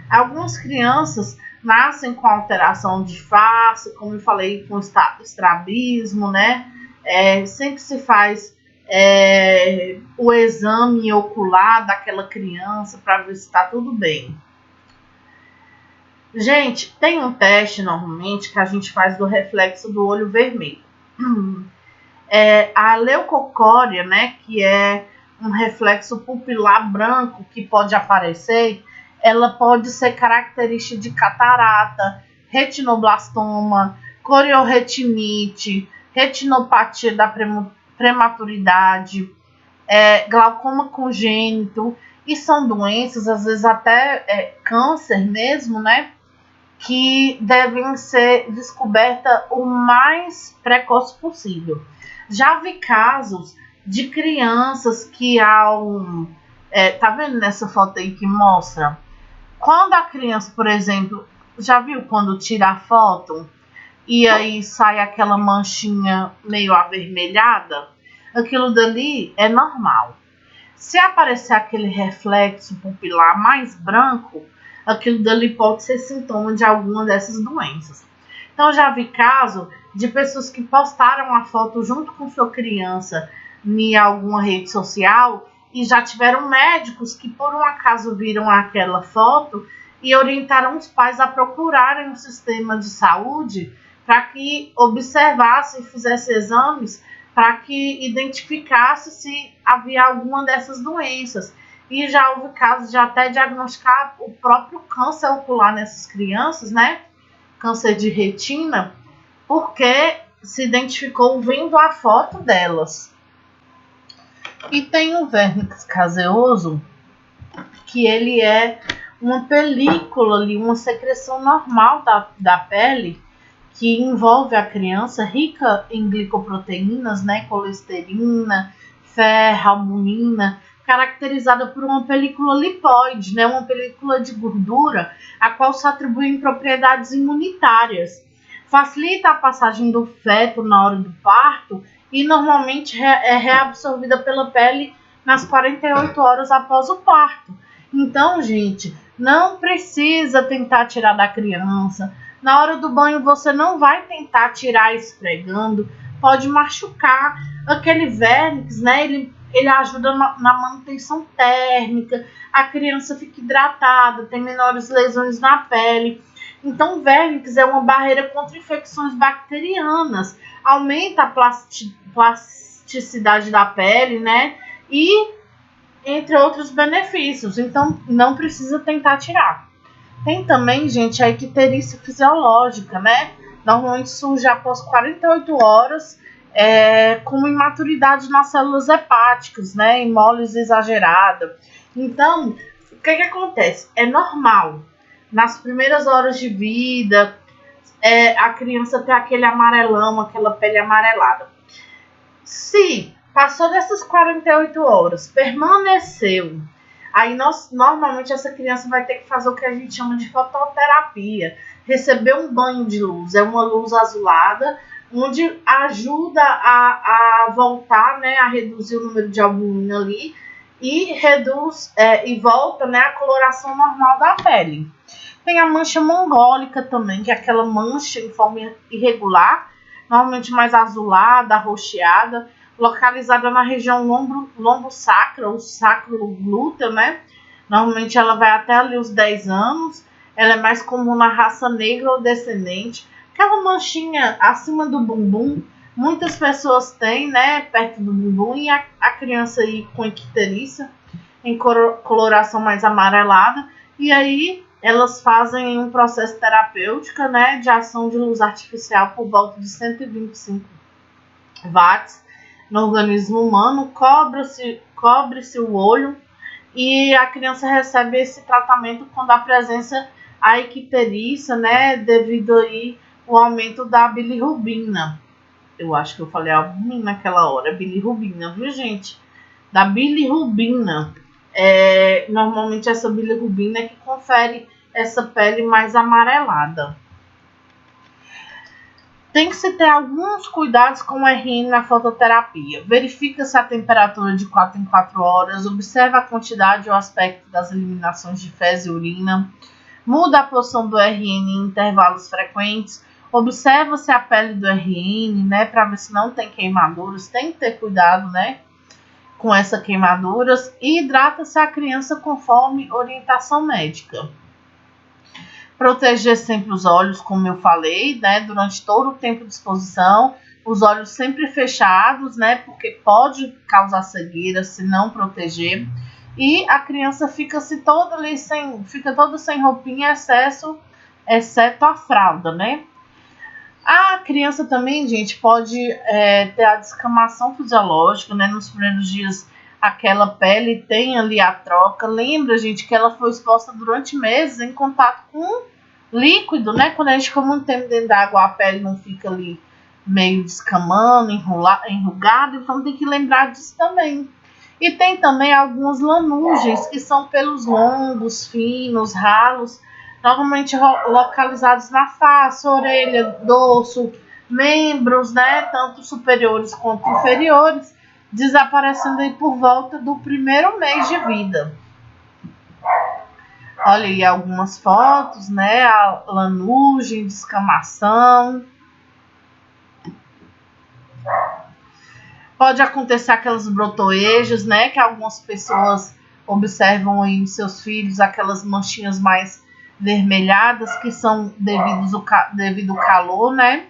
[SPEAKER 1] Algumas crianças nascem com alteração de face, como eu falei, com estrabismo, né? Sempre se faz o exame ocular daquela criança para ver se está tudo bem. Gente, tem um teste normalmente que a gente faz do reflexo do olho vermelho. A leucocória, né, que é um reflexo pupilar branco que pode aparecer, ela pode ser característica de catarata, retinoblastoma, corioretinite, retinopatia da prematuridade, glaucoma congênito, e são doenças, às vezes até câncer mesmo, né? Que devem ser descobertas o mais precoce possível. Já vi casos de crianças que tá vendo nessa foto aí que mostra? Quando a criança, por exemplo, já viu quando tira a foto e aí sai aquela manchinha meio avermelhada? Aquilo dali é normal. Se aparecer aquele reflexo pupilar mais branco, aquilo dali pode ser sintoma de alguma dessas doenças. Então, já vi caso de pessoas que postaram a foto junto com sua criança em alguma rede social e já tiveram médicos que, por um acaso, viram aquela foto e orientaram os pais a procurarem um sistema de saúde para que observasse e fizesse exames para que identificasse se havia alguma dessas doenças. E já houve casos de até diagnosticar o próprio câncer ocular nessas crianças, né? Câncer de retina, porque se identificou vendo a foto delas. E tem o vernix caseoso, que ele é uma película ali, uma secreção normal da pele, que envolve a criança, rica em glicoproteínas, né? Colesterina, ferro, albumina, caracterizada por uma película lipóide, né, uma película de gordura, a qual se atribuem propriedades imunitárias. Facilita a passagem do feto na hora do parto e normalmente é reabsorvida pela pele nas 48 horas após o parto. Então, gente, não precisa tentar tirar da criança. Na hora do banho, você não vai tentar tirar esfregando, pode machucar. Aquele vernix, né? Ele ajuda na manutenção térmica, a criança fica hidratada, tem menores lesões na pele. Então, o vernix é uma barreira contra infecções bacterianas, aumenta a plasticidade da pele, né? E entre outros benefícios. Então, não precisa tentar tirar. Tem também, gente, a icterícia fisiológica, né? Normalmente surge após 48 horas, com imaturidade nas células hepáticas, né? Hemólise exagerada. Então, o que acontece? É normal. Nas primeiras horas de vida, a criança ter aquele amarelão, aquela pele amarelada. Se passou dessas 48 horas, permaneceu, aí normalmente essa criança vai ter que fazer o que a gente chama de fototerapia, receber um banho de luz, é uma luz azulada, onde ajuda a voltar, né, a reduzir o número de albumina ali e reduz e volta, né, a coloração normal da pele. Tem a mancha mongólica também, que é aquela mancha em forma irregular, normalmente mais azulada, arroxeada, localizada na região lombo-sacra, ou sacro-glúteo, né? Normalmente ela vai até ali os 10 anos. Ela é mais comum na raça negra ou descendente. Aquela manchinha acima do bumbum, muitas pessoas têm, né? Perto do bumbum, e a criança aí com icterícia, em coloração mais amarelada. E aí elas fazem um processo terapêutico, né, de ação de luz artificial por volta de 125 watts no organismo humano, cobre-se o olho e a criança recebe esse tratamento quando a presença a icterícia, né, devido aí o aumento da bilirrubina. Eu acho que eu falei albumina naquela hora, bilirrubina, viu, gente? Da bilirrubina. Normalmente essa bilirrubina é que confere essa pele mais amarelada. Tem que se ter alguns cuidados com o RN na fototerapia. Verifica-se a temperatura de 4 em 4 horas, observa a quantidade e o aspecto das eliminações de fezes e urina, muda a posição do RN em intervalos frequentes, observa-se a pele do RN, né, para ver se não tem queimaduras, tem que ter cuidado, né, com essas queimaduras, e hidrata-se a criança conforme orientação médica. Proteger sempre os olhos, como eu falei, né, durante todo o tempo de exposição, os olhos sempre fechados, né, porque pode causar cegueira se não proteger, e a criança fica toda sem roupinha, exceto a fralda, né. A criança também, gente, pode ter a descamação fisiológica, né, nos primeiros dias. Aquela pele tem ali a troca. Lembra, gente, que ela foi exposta durante meses em contato com líquido, né? Quando a gente fica muito tempo dentro da água, a pele não fica ali meio descamando, enrugada. Então tem que lembrar disso também. E tem também algumas lanugens, que são pelos longos, finos, ralos, normalmente localizados na face, orelha, dorso, membros, né? Tanto superiores quanto inferiores, desaparecendo aí por volta do primeiro mês de vida. Olha aí algumas fotos, né? A lanugem, descamação. Pode acontecer aquelas brotoejas, né? Que algumas pessoas observam aí em seus filhos, aquelas manchinhas mais vermelhadas, que são devido ao calor, né?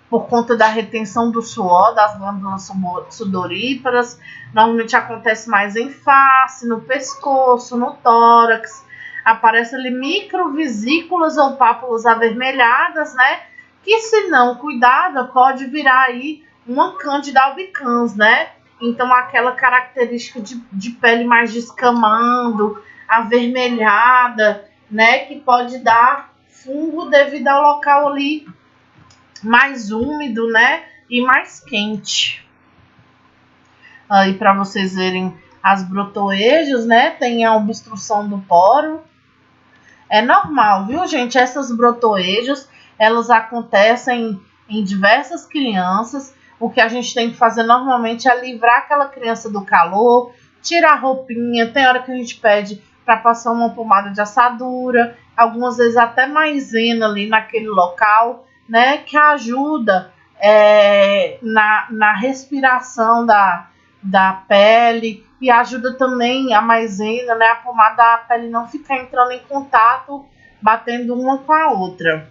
[SPEAKER 1] Por conta da retenção do suor, das glândulas sudoríparas. Normalmente acontece mais em face, no pescoço, no tórax. Aparece ali microvesículas ou pápulas avermelhadas, né? Que, se não cuidada, pode virar aí uma Candida albicans, né? Então, aquela característica de pele mais descamando, avermelhada, né? Que pode dar fungo devido ao local ali mais úmido, né, e mais quente. aí para vocês verem as brotoejos, né? Tem a obstrução do poro. É normal, viu, gente? Essas brotoejos, elas acontecem em diversas crianças. O que a gente tem que fazer normalmente é livrar aquela criança do calor, tirar a roupinha. Tem hora que a gente pede para passar uma pomada de assadura, algumas vezes até maisena ali naquele local, né? Que ajuda na respiração da pele e ajuda também a maisena, né? A pomada, a pele não ficar entrando em contato, batendo uma com a outra.